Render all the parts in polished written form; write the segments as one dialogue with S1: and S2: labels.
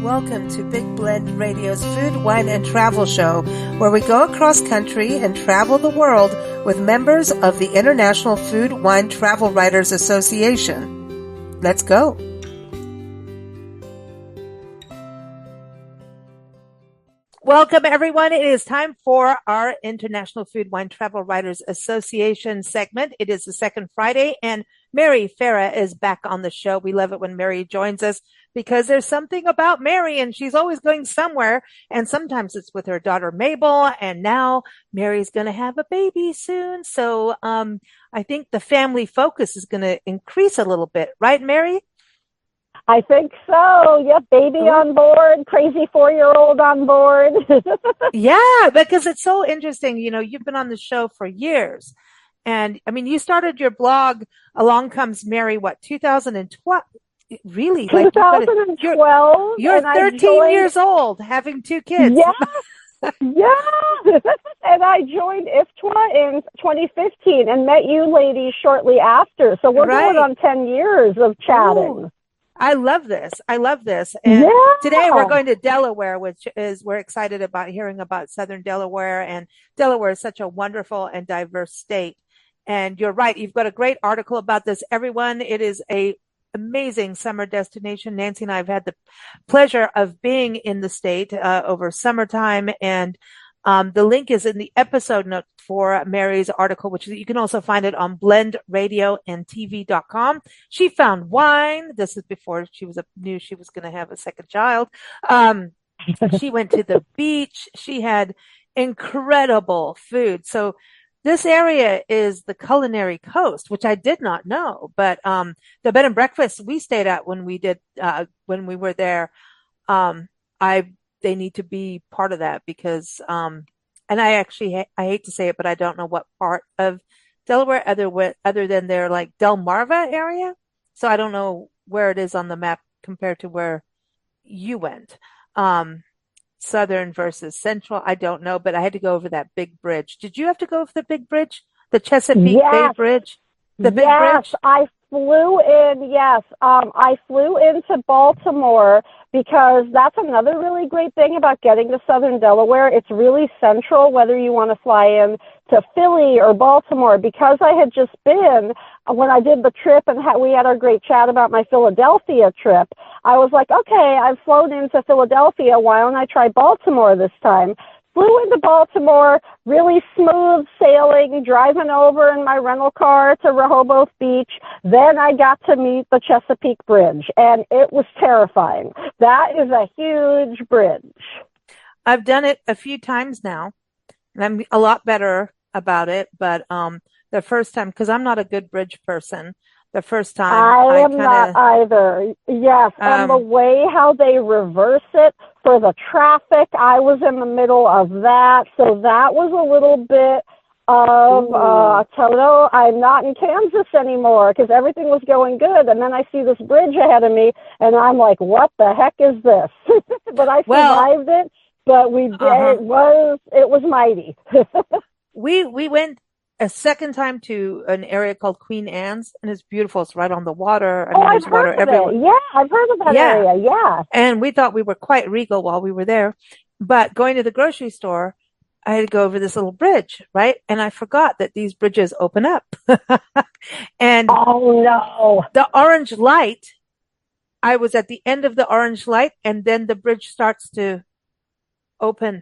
S1: Welcome to Big Blend Radio's Food, Wine, and Travel Show, where we go across country and travel the world with members of the International Food, Wine, Travel Writers Association. Let's go. Welcome, everyone. It is time for our International Food, Wine, Travel Writers Association segment. It is the second Friday, and Mary Farah is back on the show. We love it when Mary joins us because there's something about Mary, and she's always going somewhere, and sometimes it's with her daughter Mabel, and now Mary's going to have a baby soon. So I think the family focus is going to increase a little bit. Right, Mary?
S2: I think so. Yep, baby on board, crazy 4-year-old on board.
S1: Yeah, because it's so interesting. You know, you've been on the show for years. And I mean, you started your blog, Along Comes Mary, 2012? Really?
S2: 2012.
S1: You're 13 years old, having 2 kids.
S2: Yeah. Yeah. And I joined IFWTWA in 2015 and met you ladies shortly after. So we're going on 10 years of chatting.
S1: Ooh. I love this. And today we're going to Delaware, which is, we're excited about hearing about Southern Delaware. And Delaware is such a wonderful and diverse state. And you're right. You've got a great article about this, everyone. It is a amazing summer destination. Nancy and I have had the pleasure of being in the state over summertime. And the link is in the episode note for Mary's article, which you can also find it on blendradioandtv.com. She found wine. This is before she knew she was going to have a second child. She went to the beach. She had incredible food. So this area is the Culinary Coast, which I did not know. But the bed and breakfast we stayed at when we were there, they need to be part of that because, and I hate to say it, but I don't know what part of Delaware other than their like Delmarva area. So I don't know where it is on the map compared to where you went. Southern versus central, I don't know, but I had to go over that big bridge. Did you have to go over the big bridge? The Chesapeake Bay Bridge? The big bridge?
S2: I flew in, I flew into Baltimore because that's another really great thing about getting to Southern Delaware. It's really central, whether you want to fly in to Philly or Baltimore. Because I had just been, when I did the trip and we had our great chat about my Philadelphia trip, I was like, okay, I've flown into Philadelphia. Why don't I try Baltimore this time? Flew into Baltimore, really smooth sailing, driving over in my rental car to Rehoboth Beach. Then I got to meet the Chesapeake Bridge, and it was terrifying. That is a huge bridge.
S1: I've done it a few times now, and I'm a lot better about it. But the first time, because I'm not a good bridge person, the first time
S2: I am not either. Yes, and the way how they reverse it for the traffic, I was in the middle of that, so that was a little bit of Toto. I'm not in Kansas anymore because everything was going good, and then I see this bridge ahead of me, and I'm like, "What the heck is this?" But I survived it. But we did. It was mighty.
S1: We went a second time to an area called Queen Anne's, and it's beautiful. It's right on the water.
S2: I've heard of it. Yeah, I've heard of that area. Yeah.
S1: And we thought we were quite regal while we were there. But going to the grocery store, I had to go over this little bridge, right? And I forgot that these bridges open up. And
S2: oh no.
S1: The orange light, I was at the end of the orange light, and then the bridge starts to open.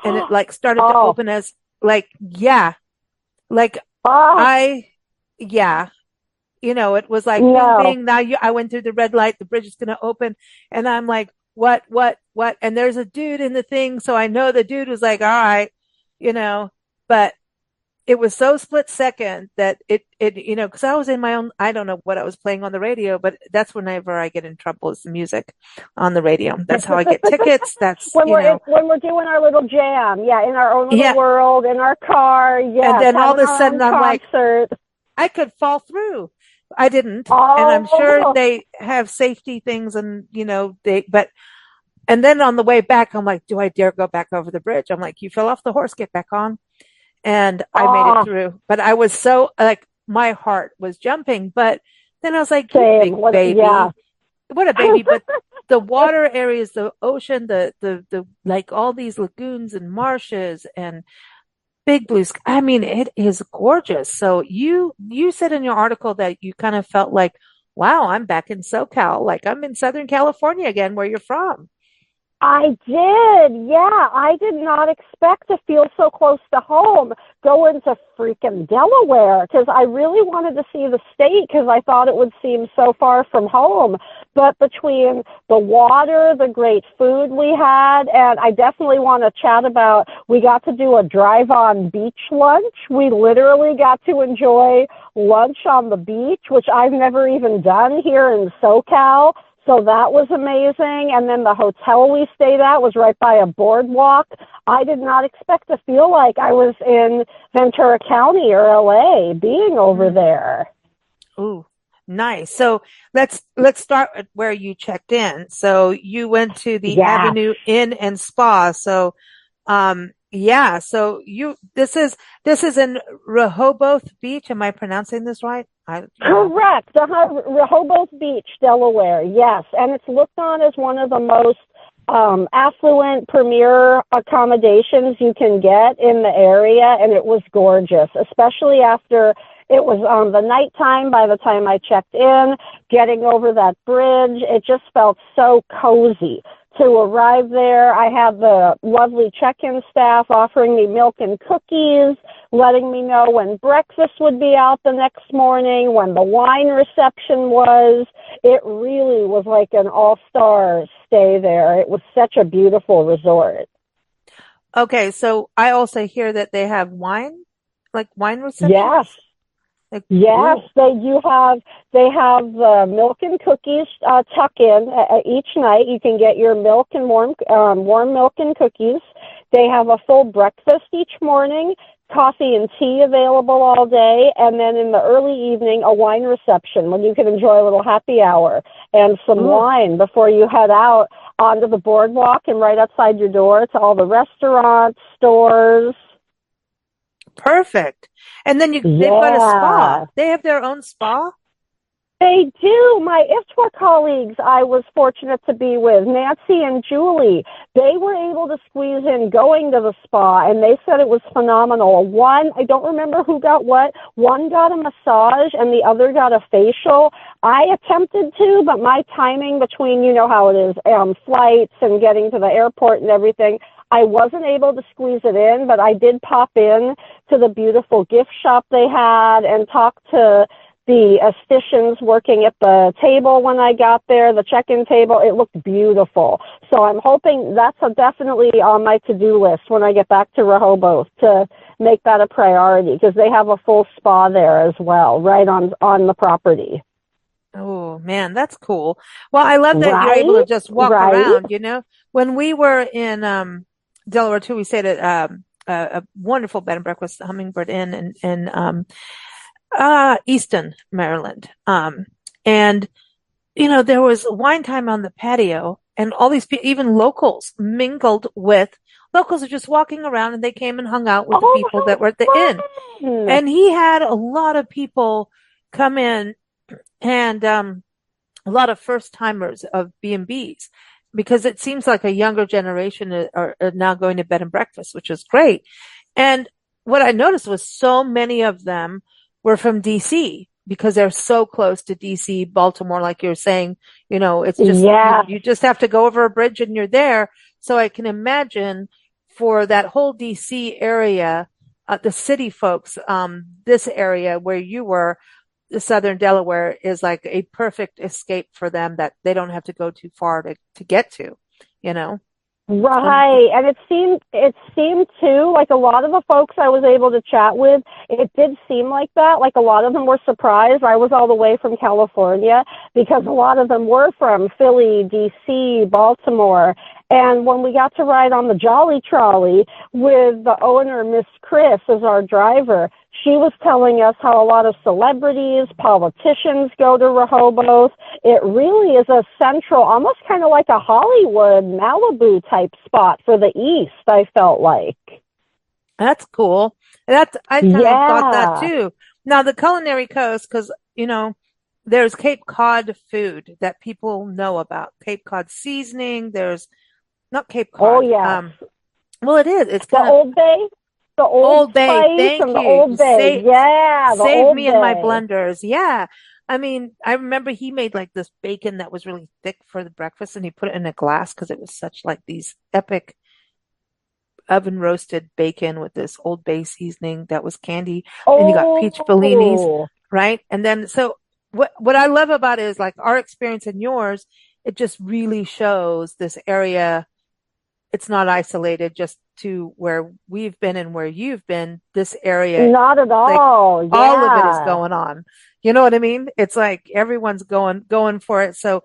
S1: And it like started to open as it was like moving. Now I went through the red light, the bridge is going to open. And I'm like, what? And there's a dude in the thing. So I know the dude was like, all right, but it was so split second that cause I was in my own, I don't know what I was playing on the radio, but that's whenever I get in trouble is the music on the radio. That's how I get tickets. That's when we're
S2: doing our little jam. Yeah. In our own little world, in our car. Yeah.
S1: And then all of a sudden I'm like, I could fall through. I didn't. And I'm sure they have safety things and, and then on the way back, I'm like, do I dare go back over the bridge? I'm like, you fell off the horse, get back on. And I made it through, but I was so like, my heart was jumping, but then I was like, big baby, what a baby. But the water areas, the ocean, the like all these lagoons and marshes and big blue sky. I mean, it is gorgeous. So you said in your article that you kind of felt like, wow, I'm back in SoCal, like I'm in Southern California again, where you're from.
S2: I did. Yeah, I did not expect to feel so close to home going to freaking Delaware because I really wanted to see the state because I thought it would seem so far from home. But between the water, the great food we had, and I definitely want to chat about, we got to do a drive-on beach lunch. We literally got to enjoy lunch on the beach, which I've never even done here in SoCal. So that was amazing. And then the hotel we stayed at was right by a boardwalk. I did not expect to feel like I was in Ventura County or LA being over there.
S1: Ooh, nice. So let's start at where you checked in. So you went to the
S2: Yeah.
S1: Avenue Inn and Spa. So yeah, so this is in Rehoboth Beach. Am I pronouncing this right?
S2: Correct. Rehoboth Beach, Delaware. Yes. And it's looked on as one of the most affluent premier accommodations you can get in the area. And it was gorgeous, especially after it was the nighttime by the time I checked in, getting over that bridge. It just felt so cozy to arrive there. I had the lovely check-in staff offering me milk and cookies, letting me know when breakfast would be out the next morning, when the wine reception was. It really was like an all-star stay there. It was such a beautiful resort.
S1: Okay, so I also hear that they have wine, like wine
S2: Yes.
S1: receptions. Like,
S2: Yes,
S1: ooh.
S2: they have milk and cookies tuck in each night. You can get your milk and warm milk and cookies. They have a full breakfast each morning, coffee and tea available all day, and then in the early evening a wine reception when you can enjoy a little happy hour and some
S1: Ooh.
S2: wine before you head out onto the boardwalk and right outside your door to all the restaurants, stores.
S1: Perfect. And then they've got a spa.
S2: Yeah.
S1: They have their own spa.
S2: They do. My IFWTWA colleagues I was fortunate to be with, Nancy and Julie, they were able to squeeze in going to the spa, and they said it was phenomenal. One, I don't remember who got what. One got a massage, and the other got a facial. I attempted to, but my timing between, you know how it is, flights and getting to the airport and everything, I wasn't able to squeeze it in, but I did pop in to the beautiful gift shop they had and talk to the estheticians working at the table when I got there, the check-in table. It looked beautiful. So I'm hoping that's definitely on my to-do list when I get back to Rehoboth to make that a priority because they have a full spa there as well, right on the property.
S1: Oh man, that's cool. Well, I love that you're able
S2: Right?
S1: to just walk
S2: Right?
S1: around, you know. When we were in Delaware too, we stayed at a wonderful bed and breakfast, Hummingbird Inn in Easton, Maryland. And you know, there was wine time on the patio and all these people, even locals mingled with locals are just walking around and they came and hung out with the
S2: Oh,
S1: people that were at the inn.
S2: how fun!
S1: And he had a lot of people come in and a lot of first timers of B&Bs because it seems like a younger generation are now going to bed and breakfast, which is great. And what I noticed was so many of them were from DC because they're so close to DC, Baltimore, like you're saying, you know, it's just,
S2: Yeah.
S1: you just have to go over a bridge and you're there. So I can imagine for that whole DC area, the city folks, this area where you were, the Southern Delaware is like a perfect escape for them that they don't have to go too far to get to, you know?
S2: Right. And it seemed too, like a lot of the folks I was able to chat with, it did seem like that. Like a lot of them were surprised. I was all the way from California because a lot of them were from Philly, DC, Baltimore. And when we got to ride on the Jolly Trolley with the owner, Miss Chris, as our driver, she was telling us how a lot of celebrities, politicians go to Rehoboth. It really is a central, almost kind of like a Hollywood, Malibu type spot for the East, I felt like.
S1: That's cool. I kind of thought that
S2: Yeah.
S1: too. Now the Culinary Coast, because, you know, there's Cape Cod food that people know about. Cape Cod seasoning. There's not Cape
S2: Oh,
S1: Cod.
S2: yes.
S1: Well, it is. It's
S2: The
S1: kind of
S2: Old Bay, the Old
S1: Old Bay.
S2: Spice
S1: Thank
S2: and the
S1: you. You
S2: Old Bay. Yeah, the
S1: saved
S2: Old
S1: me in my
S2: Bay.
S1: blunders. Yeah. I mean, I remember he made like this bacon that was really thick for the breakfast and he put it in a glass because it was such like these epic oven roasted bacon with this Old Bay seasoning that was candy. And you got peach bellinis,
S2: Oh,
S1: right? And then so what I love about it is like our experience and yours, it just really shows this area. It's not isolated just to where we've been and where you've been. This area,
S2: not at
S1: like
S2: all.
S1: all of it is
S2: Yeah.
S1: going on. You know what I mean? It's like everyone's going for it. So,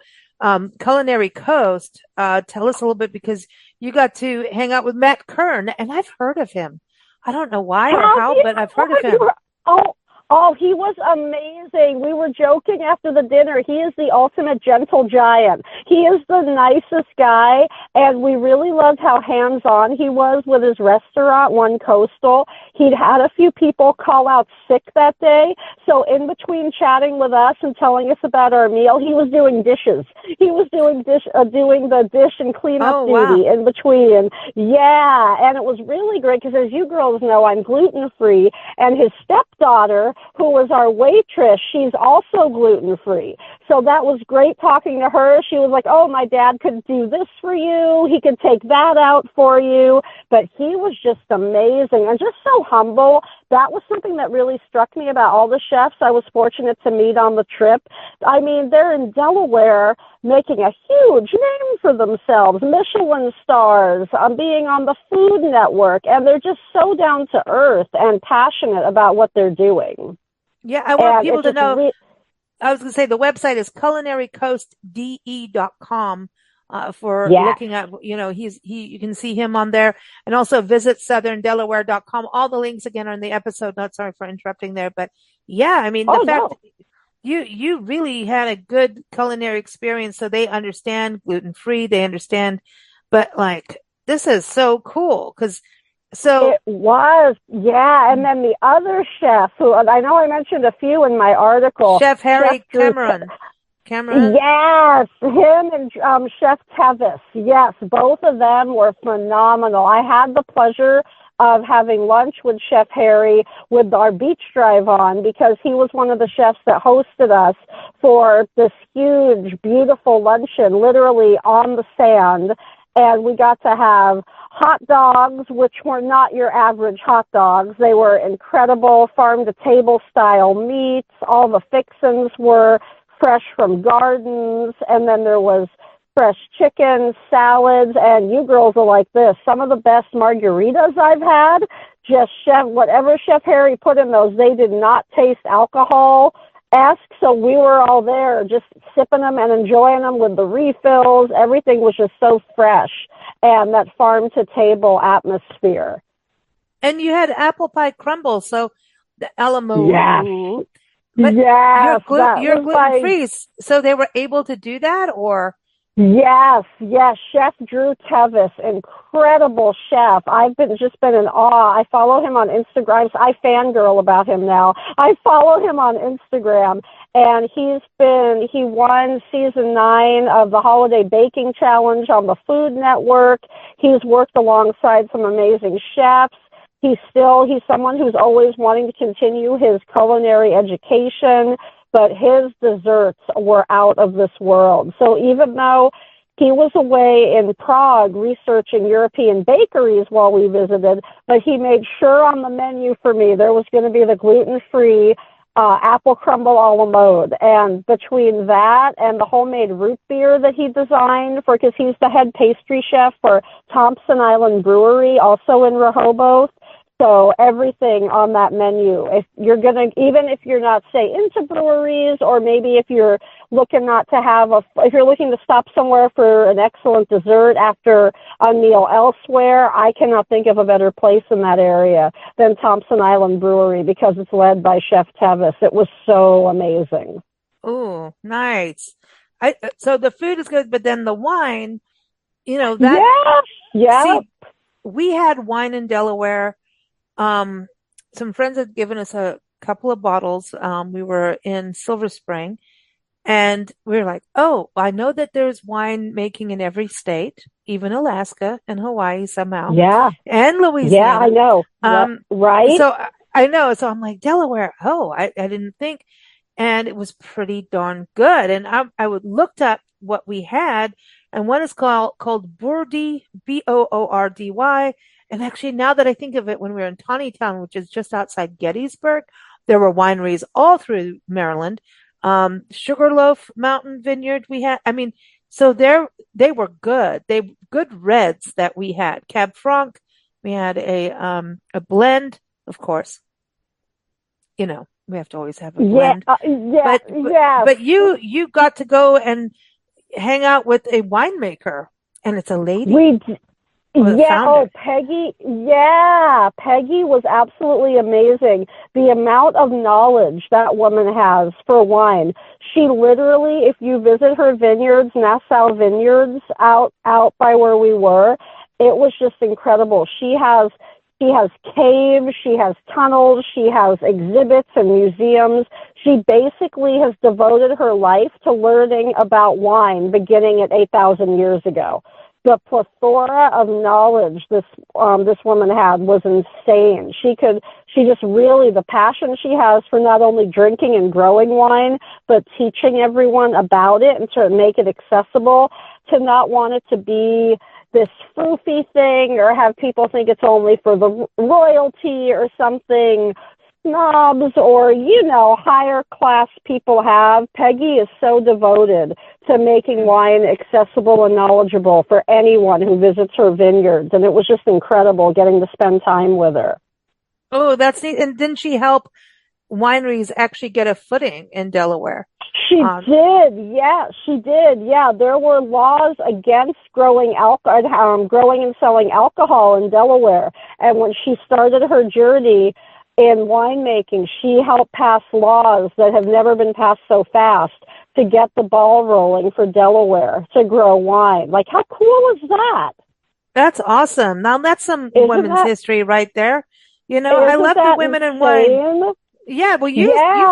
S1: Culinary Coast, tell us a little bit because you got to hang out with Matt Kern, and I've heard of him. I don't know why or
S2: Have
S1: how,
S2: you?
S1: but I've heard of
S2: Oh,
S1: him.
S2: oh, oh, he was amazing. We were joking after the dinner. He is the ultimate gentle giant. He is the nicest guy, and we really loved how hands-on he was with his restaurant, One Coastal. He'd had a few people call out sick that day, so in between chatting with us and telling us about our meal, he was doing dishes. He was doing the dish and cleanup
S1: Oh, wow.
S2: duty in between. Yeah, and it was really great because, as you girls know, I'm gluten-free, and his stepdaughter, who was our waitress, she's also gluten-free. So that was great talking to her. She was like, oh, my dad could do this for you. He could take that out for you. But he was just amazing and just so humble. That was something that really struck me about all the chefs I was fortunate to meet on the trip. I mean, they're in Delaware making a huge name for themselves, Michelin stars, being on the Food Network, and they're just so down to earth and passionate about what they're doing.
S1: Yeah, I want
S2: And
S1: people
S2: it
S1: to
S2: just
S1: know. I was going to say the website is culinarycoastde.com for
S2: yes.
S1: looking at, you can see him on there and also visit southerndelaware.com. All the links again are in the episode notes. Sorry for interrupting there, but yeah, I mean, the
S2: Oh,
S1: fact
S2: no.
S1: you really had a good culinary experience. So they understand gluten free. They understand, but like, this is so cool. So
S2: It was, yeah. And then the other chef, who I know I mentioned a few in my article,
S1: Chef
S2: Chef
S1: Harry
S2: Drew.
S1: Cameron.
S2: Yes, him and Chef Tevis. Yes, both of them were phenomenal. I had the pleasure of having lunch with Chef Harry with our beach drive on because he was one of the chefs that hosted us for this huge, beautiful luncheon, literally on the sand. And we got to have hot dogs, which were not your average hot dogs. They were incredible farm-to-table style meats. All the fixins were fresh from gardens, and then there was fresh chicken, salads, and you girls are like this. Some of the best margaritas I've had, just whatever Chef Harry put in those, they did not taste alcohol-esque, so we were all there just sipping them and enjoying them with the refills. Everything was just so fresh, and that farm-to-table atmosphere.
S1: And you had apple pie crumble, so the
S2: Yes,
S1: Alamo. But
S2: yes, that
S1: you're
S2: was
S1: gluten
S2: my
S1: free, so they were able to do that, or
S2: yes, yes, Chef Drew Tevis, incredible chef. I've just been in awe. I follow him on Instagram. I fangirl about him now. I follow him on Instagram, and he won season 9 of the Holiday Baking Challenge on the Food Network. He's worked alongside some amazing chefs. He's someone who's always wanting to continue his culinary education, but his desserts were out of this world. So even though he was away in Prague researching European bakeries while we visited, but he made sure on the menu for me there was going to be the gluten-free apple crumble a la mode. And between that and the homemade root beer that he designed because he's the head pastry chef for Thompson Island Brewery, also in Rehoboth. So everything on that menu, even if you're not, say, into breweries, or maybe if you're looking if you're looking to stop somewhere for an excellent dessert after a meal elsewhere, I cannot think of a better place in that area than Thompson Island Brewery because it's led by Chef Tevis. It was so amazing.
S1: oh, nice. So the food is good, but then the wine, that
S2: Yeah, yeah.
S1: see, we had wine in Delaware. Some friends had given us a couple of bottles. We were in Silver Spring And we were like, oh, I know that there's wine making in every state, even Alaska and Hawaii somehow,
S2: Yeah.
S1: and
S2: Yeah, I
S1: Louisiana.
S2: know.
S1: Um,
S2: Right?
S1: so I know. So I'm like, Delaware. Oh, I didn't think. And it was pretty darn good. And I would looked up what we had, and one is called Boordy, Boordy. And actually, now that I think of it, when we were in Town, which is just outside Gettysburg, there were wineries all through Maryland. Sugarloaf Mountain Vineyard we had. I mean, so they were good. They good reds that we had. Cab Franc. We had a blend, of course. We have to always have a
S2: Yeah,
S1: blend.
S2: yeah,
S1: But but
S2: yes.
S1: but you got to go and hang out with a winemaker, and it's a lady
S2: We
S1: or the
S2: Yeah,
S1: founder.
S2: oh, Peggy, yeah, Peggy was absolutely amazing. The amount of knowledge that woman has for wine. She literally, if you visit her vineyards, Nassau Vineyards, out by where we were, it was just incredible. She has caves, she has tunnels, she has exhibits and museums. She basically has devoted her life to learning about wine beginning at 8,000 years ago. The plethora of knowledge this woman had was insane. She just really, the passion she has for not only drinking and growing wine, but teaching everyone about it and to make it accessible, to not want it to be this foofy thing or have people think it's only for the royalty or something snobs or, higher class people have. Peggy is so devoted to making wine accessible and knowledgeable for anyone who visits her vineyards. And it was just incredible getting to spend time with her.
S1: Oh, that's neat. And didn't she help wineries actually get a footing in Delaware?
S2: She
S1: Um,
S2: did, yeah, she did, yeah. There were laws against growing and selling alcohol in Delaware, and when she started her journey in winemaking, she helped pass laws that have never been passed so fast to get the ball rolling for Delaware to grow wine. Like, how cool is that?
S1: that's awesome. Now that's some
S2: Isn't
S1: women's
S2: that
S1: history right there. I
S2: isn't
S1: love the
S2: that
S1: women in wine.
S2: insane?
S1: Yeah, well, you've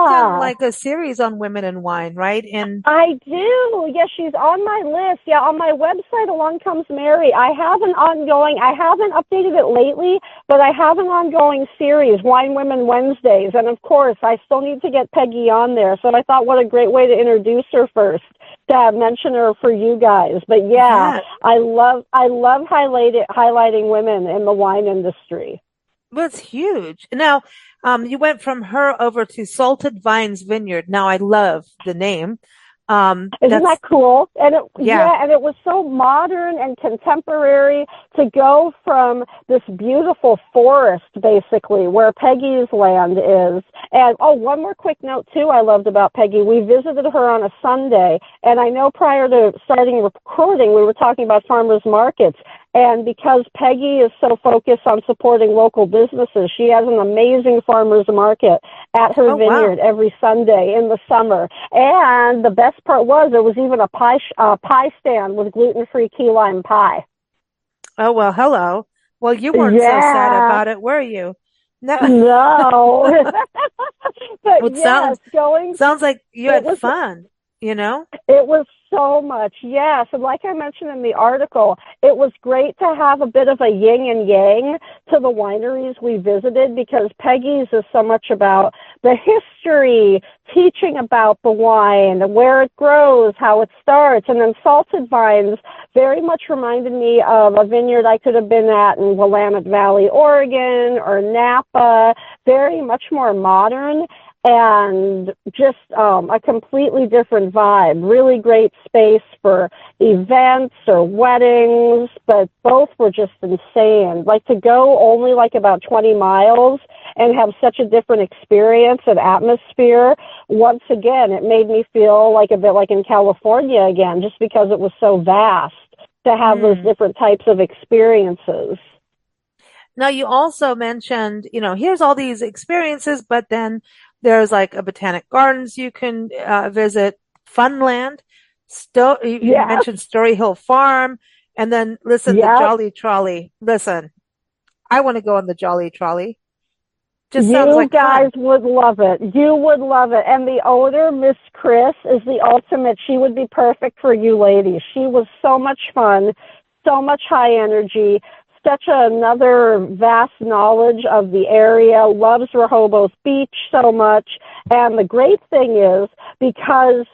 S1: done
S2: Yeah.
S1: like a series on women in wine, right? And
S2: I do. Yes, she's on my list. Yeah, on my website, Along Comes Mary. I haven't updated it lately, but I have an ongoing series, Wine Women Wednesdays. And of course, I still need to get Peggy on there. So I thought what a great way to introduce her first, to mention her for you guys. But yeah,
S1: yeah,
S2: I love highlighting women in the wine industry.
S1: well, it's huge. Now, you went from her over to Salted Vines Vineyard. Now, I love the name.
S2: Isn't
S1: That's
S2: that cool? And
S1: yeah.
S2: it was so modern and contemporary to go from this beautiful forest, basically, where Peggy's land is. And oh, one more quick note too I loved about Peggy. We visited her on a Sunday, and I know prior to starting recording, we were talking about farmers markets. And because Peggy is so focused on supporting local businesses, she has an amazing farmers market at her
S1: Oh,
S2: vineyard
S1: wow.
S2: every Sunday in the summer. And the best part was there was even a pie stand with gluten-free key lime pie.
S1: Oh, well, hello. Well, you weren't so sad
S2: Yeah,
S1: about it, were you? No.
S2: no. But
S1: Well, it
S2: yes,
S1: sounds like you
S2: it
S1: had
S2: was
S1: fun, you know?
S2: It was so much, yes. And like I mentioned in the article, it was great to have a bit of a yin and yang to the wineries we visited because Peggy's is so much about the history, teaching about the wine, where it grows, how it starts. And then Salted Vines very much reminded me of a vineyard I could have been at in Willamette Valley, Oregon, or Napa, very much more modern and just a completely different vibe. Really great space for events or weddings, but both were just insane. Like to go only like about 20 miles and have such a different experience and atmosphere. Once again, it made me feel like a bit like in California again, just because it was so vast to have those
S1: Mm.
S2: different types of experiences.
S1: Now, you also mentioned, here's all these experiences, but then there's like a botanic gardens you can visit, Funland. You
S2: Yes,
S1: mentioned Story Hill Farm, and then listen, the
S2: yep.
S1: Jolly Trolley. Listen, I want to go on the Jolly Trolley. Just sounds
S2: You
S1: like
S2: guys
S1: fun.
S2: would love it. You would love it. And the owner, Miss Chris, is the ultimate. She would be perfect for you ladies. She was so much fun, so much high energy, such another vast knowledge of the area, loves Rehoboth Beach so much. And the great thing is, because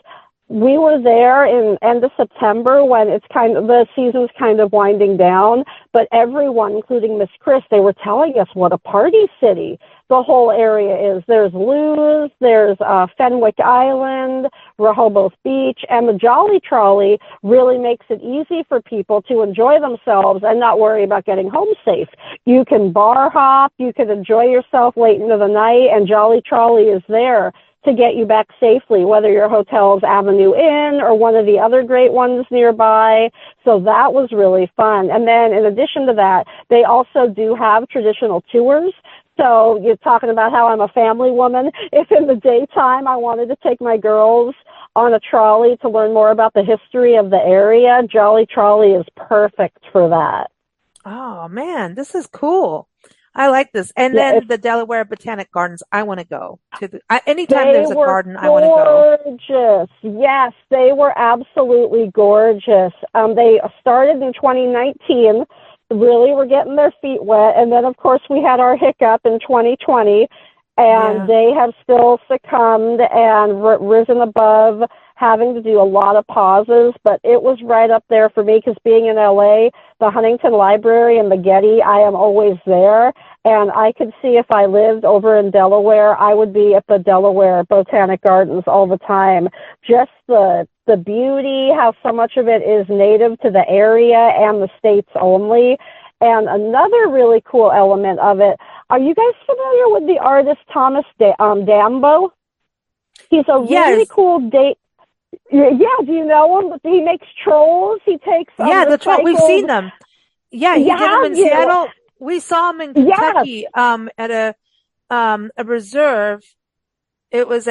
S2: we were there in end of September when it's kind of the season's kind of winding down, but everyone, including Miss Chris, they were telling us what a party city the whole area is. There's Lewes, there's Fenwick Island, Rehoboth Beach, and the Jolly Trolley really makes it easy for people to enjoy themselves and not worry about getting home safe. You can bar hop, you can enjoy yourself late into the night, and Jolly Trolley is there to get you back safely, whether your hotel's Avenue Inn or one of the other great ones nearby. So that was really fun. And then in addition to that, they also do have traditional tours. So you're talking about how I'm a family woman. If in the daytime I wanted to take my girls on a trolley to learn more about the history of the area, Jolly Trolley is perfect for that.
S1: Oh man, this is cool. I like this. And
S2: Yeah,
S1: then the Delaware Botanic Gardens. I want to go to anytime
S2: they
S1: there's a
S2: were
S1: garden, I want to go.
S2: gorgeous. Yes, they were absolutely gorgeous. They started in 2019. Really were getting their feet wet. And then, of course, we had our hiccup in 2020. And
S1: Yeah.
S2: they have still succumbed and risen above having to do a lot of pauses. But it was right up there for me because being in LA, the Huntington Library and the Getty, I am always there. And I could see if I lived over in Delaware, I would be at the Delaware Botanic Gardens all the time. Just the beauty, how so much of it is native to the area and the states only. And another really cool element of it, are you guys familiar with the artist Thomas Dambo? He's a really
S1: Yes.
S2: cool date. Yeah, do you know him? He makes trolls. He takes
S1: Yeah, that's what we've seen
S2: recycled.
S1: them. Yeah, he
S2: Yeah,
S1: did them in
S2: have you?
S1: Seattle. We saw him in
S2: Yes.
S1: Kentucky, at a reserve. It was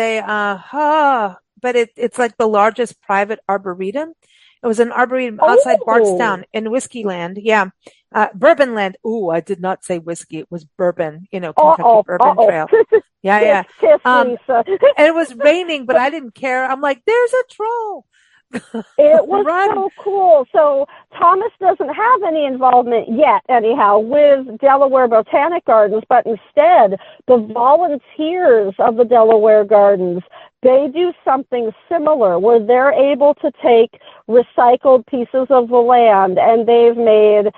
S1: but it's like the largest private arboretum. It was an arboretum outside
S2: Oh,
S1: Bardstown in Whiskey Land. Yeah. Bourbon Land. Ooh, I did not say whiskey. It was bourbon, Kentucky Bourbon
S2: uh-oh.
S1: Trail. Yeah,
S2: Kiss,
S1: yeah.
S2: kiss,
S1: Um,
S2: Lisa.
S1: and it was raining, but I didn't care. I'm like, there's a troll.
S2: It was
S1: Run.
S2: so cool. So Thomas doesn't have any involvement yet, anyhow, with Delaware Botanic Gardens, but instead, the volunteers of the Delaware Gardens, they do something similar where they're able to take recycled pieces of the land and they've made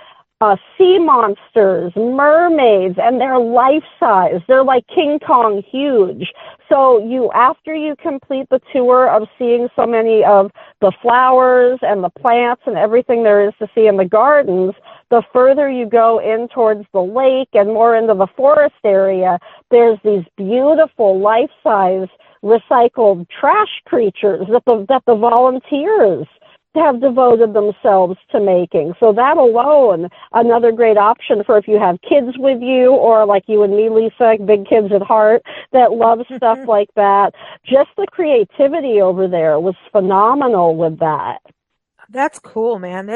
S2: sea monsters, mermaids, and they're life size. They're like King Kong huge. So after you complete the tour of seeing so many of the flowers and the plants and everything there is to see in the gardens, the further you go in towards the lake and more into the forest area, there's these beautiful life size recycled trash creatures that the volunteers have devoted themselves to making. So that alone, another great option for if you have kids with you or like you and me, Lisa, big kids at heart that love stuff like that. Just the creativity over there was phenomenal with that.
S1: That's cool, man.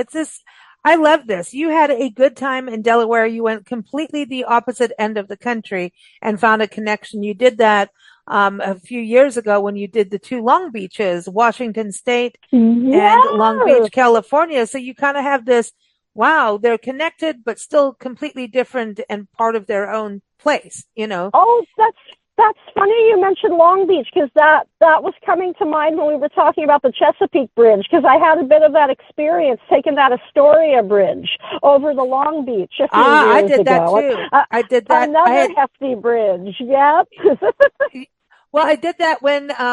S1: I love this. You had a good time in Delaware. You went completely the opposite end of the country and found a connection. You did that a few years ago when you did the two Long Beaches, Washington State and Long Beach,
S2: Yes.
S1: California. So you kind of have this, wow, they're connected, but still completely different and part of their own place.
S2: Oh, that's funny you mentioned Long Beach because that was coming to mind when we were talking about the Chesapeake Bridge because I had a bit of that experience taking that Astoria Bridge over the Long Beach a few
S1: I
S2: years
S1: did that
S2: ago.
S1: too. I did that.
S2: Another hefty bridge. Yep.
S1: Well, I did that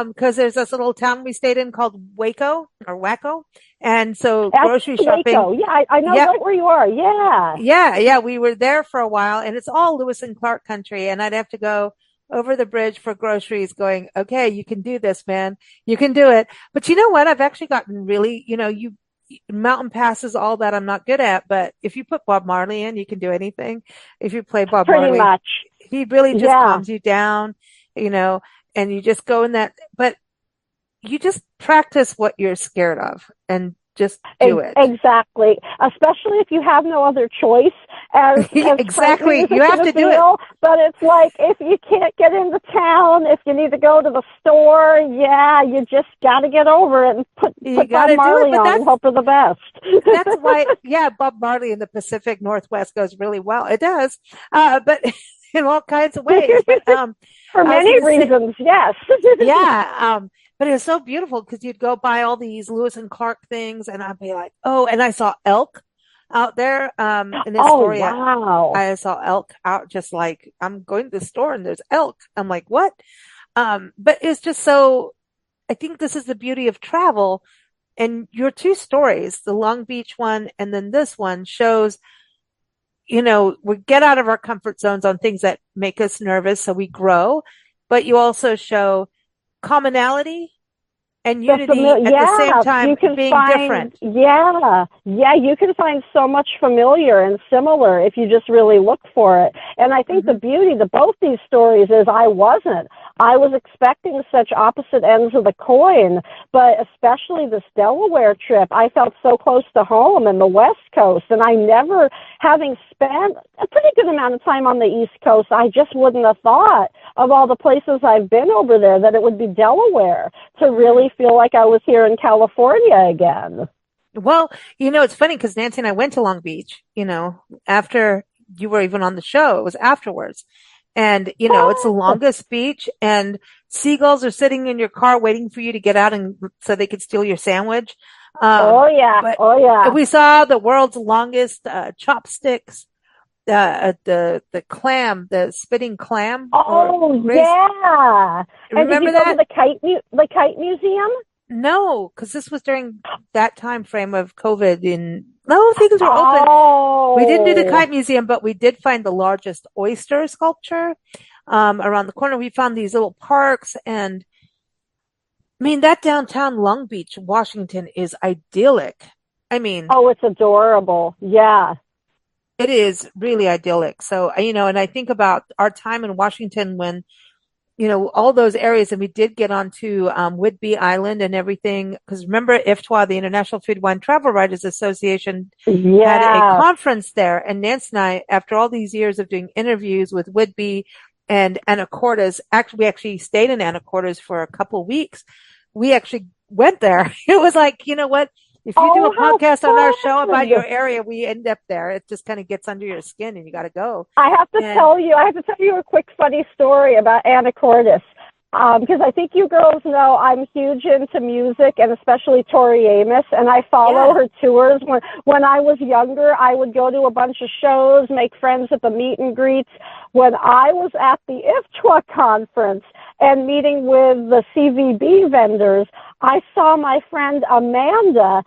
S1: because there's this little town we stayed in called Waco or Waco. And so
S2: That's
S1: grocery shopping.
S2: Waco. Yeah, I know
S1: Yeah.
S2: right where you are. Yeah.
S1: Yeah. Yeah. We were there for a while and it's all Lewis and Clark country. And I'd have to go over the bridge for groceries going, okay, you can do this, man. You can do it. But you know what? I've actually gotten really, mountain passes, all that I'm not good at. But if you put Bob Marley in, you can do anything. If you play Bob
S2: Pretty
S1: Marley,
S2: much.
S1: he really just
S2: Yeah.
S1: calms you down, and you just go in that, but you just practice what you're scared of and just do it.
S2: Exactly. Especially if you have no other choice as
S1: Exactly.
S2: frightening as
S1: You
S2: it's
S1: have
S2: going
S1: to
S2: to
S1: do it.
S2: feel. But it's like, if you can't get into town, if you need to go to the store, yeah, you just got to get over it and
S1: You
S2: put
S1: got
S2: Bob
S1: to do it.
S2: Marley
S1: But
S2: on and hope for the
S1: that's
S2: best.
S1: why, yeah, Bob Marley in the Pacific Northwest goes really well. It does. But in all kinds of ways. But,
S2: For
S1: I was
S2: many
S1: going to say,
S2: reasons, yes.
S1: yeah. But it was so beautiful because you'd go by all these Lewis and Clark things and I'd be like, oh, and I saw elk out there. In this
S2: Oh,
S1: story,
S2: wow.
S1: I saw elk out just like I'm going to the store and there's elk. I'm like, what? But it's just so, I think this is the beauty of travel. And your two stories, the Long Beach one and then this one shows, we get out of our comfort zones on things that make us nervous. So we grow, but you also show commonality and unity at the same
S2: Yeah,
S1: time
S2: you can
S1: being
S2: find,
S1: different.
S2: you can find so much familiar and similar if you just really look for it. And I think the
S1: Hmm.
S2: beauty to both these stories is I wasn't. I was expecting such opposite ends of the coin, but especially this Delaware trip, I felt so close to home in the West Coast, and I never, having spent a pretty good amount of time on the East Coast, I just wouldn't have thought of all the places I've been over there that it would be Delaware, to really feel like I was here in California again.
S1: Well, it's funny because Nancy and I went to Long Beach, after you were even on the show, it was afterwards. And, it's the
S2: Oh,
S1: longest beach and seagulls are sitting in your car waiting for you to get out and so they could steal your sandwich.
S2: oh yeah,
S1: But
S2: oh yeah.
S1: we saw the world's longest, chopsticks, the clam, the spitting clam or
S2: Oh
S1: raised.
S2: yeah. And did you
S1: Remember
S2: go to
S1: that?
S2: the kite museum?
S1: No, because this was during that time frame of COVID and no, things were open. We didn't do the
S2: Oh,
S1: kite museum, but we did find the largest oyster sculpture, around the corner. We found these little parks and I mean, that downtown Long Beach, Washington is idyllic. I mean,
S2: oh, it's adorable. Yeah.
S1: it is really idyllic. So, and I think about our time in Washington when all those areas, and we did get onto Whidbey Island and everything. Because remember, IFTWA, the International Food Wine Travel Writers Association, had a
S2: Yes.
S1: conference there. And Nancy and I, after all these years of doing interviews with Whidbey and Anacortes, we actually stayed in Anacortes for a couple weeks. We actually went there. It was like, you know what? If you do a
S2: Oh, how
S1: podcast on our show about your
S2: fun.
S1: area, we end up there. It just kind of gets under your skin and you got to go. And
S2: I have to tell you a quick funny story about Anacortes. Because I think you girls know I'm huge into music and especially Tori Amos, and I follow
S1: yeah.
S2: her tours. When I was younger, I would go to a bunch of shows, make friends at the meet and greets. When I was at the IFTWA conference and meeting with the CVB vendors, I saw my friend Amanda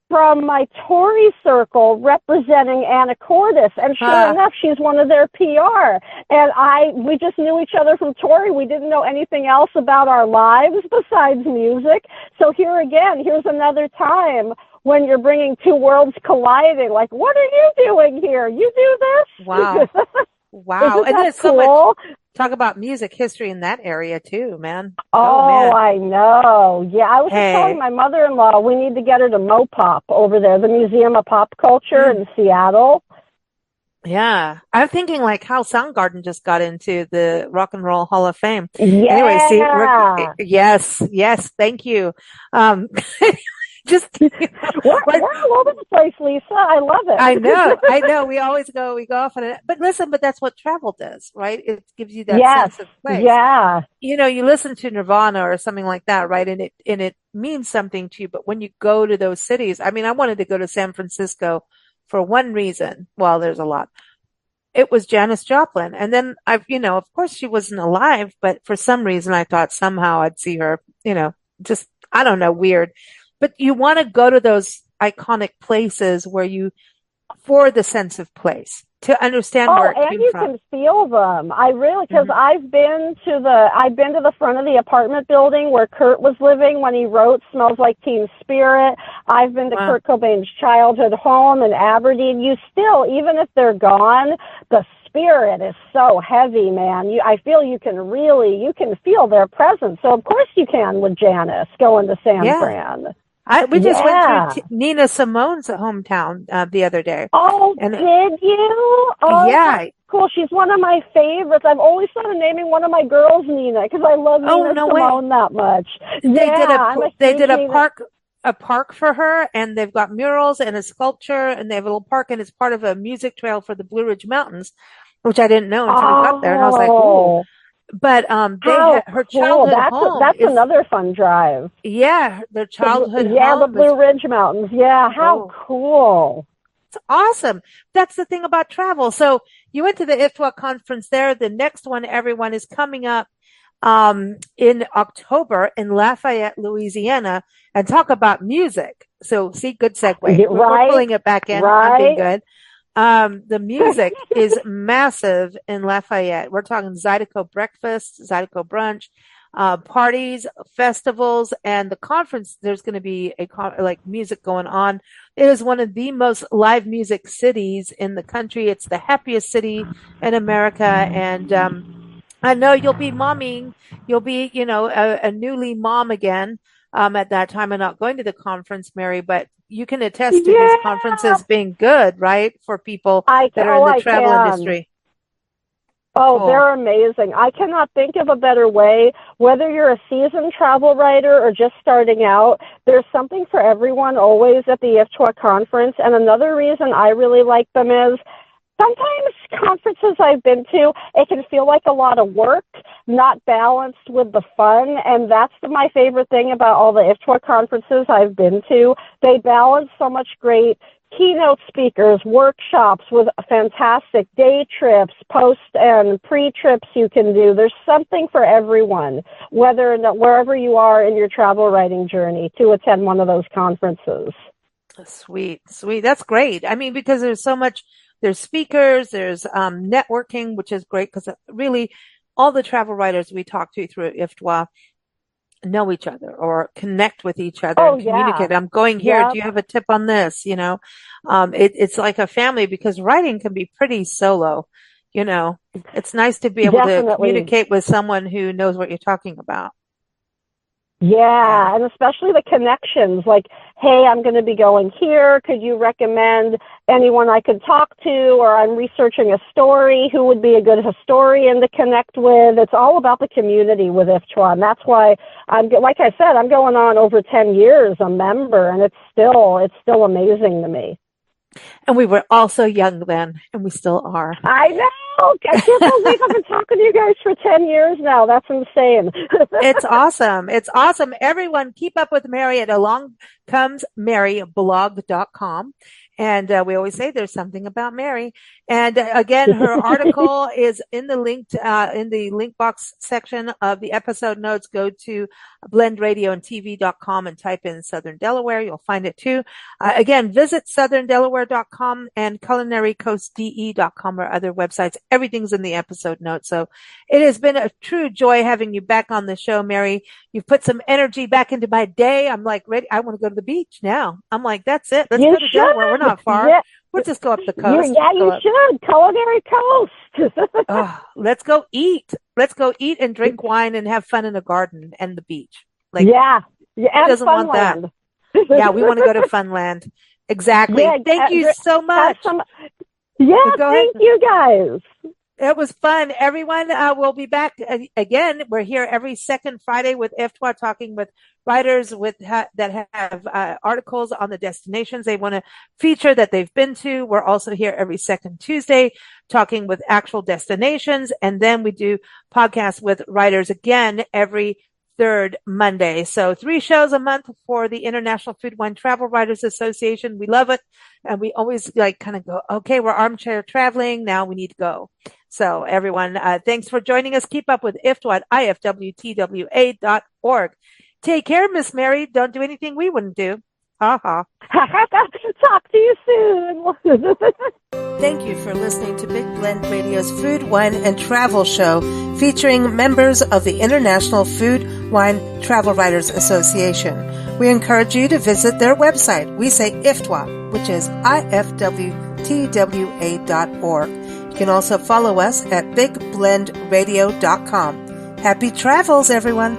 S2: from my Tory circle representing Anacortes, and sure
S1: Uh,
S2: enough, she's one of their PR. And we just knew each other from Tory. We didn't know anything else about our lives besides music. So here's another time when you're bringing two worlds colliding. Like, what are you doing here? You do
S1: wow.
S2: this?
S1: Wow.
S2: Isn't
S1: And
S2: that
S1: there's so much
S2: cool?
S1: talk about music history in that area too, man. Oh
S2: Oh,
S1: man.
S2: I know. Yeah, I was just telling
S1: Hey.
S2: my mother-in-law we need to get her to Mopop over there, the Museum of Pop Culture
S1: Mm,
S2: in Seattle.
S1: yeah. I'm thinking like how Soundgarden just got into the Rock and Roll Hall of Fame. Anyway, see,
S2: Yeah.
S1: yes, yes, thank you. Um, just, we're
S2: We're all over the place, Lisa. I love
S1: I know,
S2: it.
S1: I know. We go off on it. But listen, but that's what travel does, right? It gives you that
S2: Yes.
S1: sense of place.
S2: Yeah.
S1: You listen to Nirvana or something like that, right? And it means something to you. But when you go to those cities, I mean, I wanted to go to San Francisco for one reason. Well, there's a lot. It was Janis Joplin. And then of course she wasn't alive, but for some reason I thought somehow I'd see her, just, I don't know, weird. But you want to go to those iconic places for the sense of place, to understand
S2: Oh,
S1: where it
S2: and
S1: came
S2: you
S1: from.
S2: can feel them. Because
S1: Hmm.
S2: I've been to the front of the apartment building where Kurt was living when he wrote "Smells Like Teen Spirit." I've been to
S1: Wow.
S2: Kurt Cobain's childhood home in Aberdeen. You still, even if they're gone, the spirit is so heavy, man. I feel you can feel their presence. So of course you can with Janice going to San
S1: Yeah.
S2: Fran.
S1: We just went through
S2: Yeah.
S1: Nina Simone's hometown the other day.
S2: Oh,
S1: And
S2: did you? Oh,
S1: yeah.
S2: cool. She's one of my favorites. I've always thought of naming one of my girls Nina because I love
S1: Oh,
S2: Nina
S1: no way.
S2: Simone that much.
S1: They did
S2: Yeah, I'm a
S1: they
S2: huge
S1: did
S2: Nina.
S1: a park for her, and they've got murals and a sculpture, and they have a little park, and it's part of a music trail for the Blue Ridge Mountains, which I didn't know until we got there. And I was like, ooh.
S2: Oh,
S1: But they
S2: how
S1: had her
S2: cool.
S1: childhood home
S2: That's
S1: is,
S2: another fun drive.
S1: yeah, their childhood
S2: The
S1: home is,
S2: Blue Ridge Mountains. Yeah, how
S1: oh,
S2: cool.
S1: it's awesome. That's the thing about travel. So you went to the IFWTWA conference there. The next one, everyone, is coming up in October in Lafayette, Louisiana, and talk about music. So see, good segue. We're pulling it back in. I'm being good. The music is massive in Lafayette. We're talking Zydeco breakfast, Zydeco brunch, parties, festivals, and the conference. There's going to be like music going on. It is one of the most live music cities in the country. It's the happiest city in America. And, I know you'll be momming. You'll be, a newly mom again. At that time, I'm not going to the conference, Mary, but you can attest to these conferences being good, right? For people that are in the travel industry.
S2: Oh, cool. They're amazing. I cannot think of a better way. Whether you're a seasoned travel writer or just starting out, there's something for everyone always at the IFWTWA conference. And another reason I really like them is sometimes conferences I've been to, it can feel like a lot of work, not balanced with the fun. And that's my favorite thing about all the IFWTWA conferences I've been to. They balance so much great keynote speakers, workshops with fantastic day trips, post and pre-trips you can do. There's something for everyone, wherever you are in your travel writing journey, to attend one of those conferences.
S1: Sweet. That's great. I mean, because there's so much, there's speakers, there's networking, which is great because really all the travel writers we talk to through IFWTWA know each other or connect with each other and communicate. I'm going here. Do you have a tip on this? It's like a family because writing can be pretty solo. It's nice to be able to communicate with someone who knows what you're talking about.
S2: Yeah, and especially the connections, like, hey, I'm going to be going here. Could you recommend anyone I could talk to? Or I'm researching a story. Who would be a good historian to connect with? It's all about the community with IFWTWA. And that's why, like I said, I'm going on over 10 years, a member, and it's still amazing to me.
S1: And we were all so young then, and we still are.
S2: I know. I can't believe I've been talking to you guys for 10 years now. That's insane.
S1: It's awesome. It's awesome. Everyone keep up with Mary at alongcomesmaryblog.com. And we always say there's something about Mary. And again, her article is in the link box section of the episode notes. Go to blendradioandtv.com and type in Southern Delaware. You'll find it too. Again, visit southerndelaware.com and culinarycoastde.com or other websites. Everything's in the episode notes. So it has been a true joy having you back on the show, Mary. You've put some energy back into my day. I'm like, ready. I want to go to the beach now. I'm like, that's it. Let's go to Delaware. We're not far. Yeah. We'll just go up the coast.
S2: You should. Culinary Coast.
S1: Let's go eat. Let's go eat and drink wine and have fun in the garden and the beach.
S2: Who
S1: doesn't want that? Yeah, we want to go to Funland. Exactly. Thank you so much.
S2: Thank you guys.
S1: It was fun. Everyone, we'll be back again. We're here every second Friday with IFWTWA, talking with writers that have articles on the destinations they want to feature that they've been to. We're also here every second Tuesday talking with actual destinations. And then we do podcasts with writers again every third Monday. So 3 shows a month for the International Food Wine Travel Writers Association. We love it. And we always kind of go, okay, we're armchair traveling. Now we need to go. So everyone, thanks for joining us. Keep up with IFWTWA at IFWTWA.org. Take care, Miss Mary. Don't do anything we wouldn't do. Ha.
S2: Talk to you soon.
S1: Thank you for listening to Big Blend Radio's Food, Wine, and Travel Show, featuring members of the International Food, Wine, Travel Writers Association. We encourage you to visit their website. We say IFWTWA, which is IFWTWA.org. You can also follow us at bigblendradio.com. Happy travels, everyone.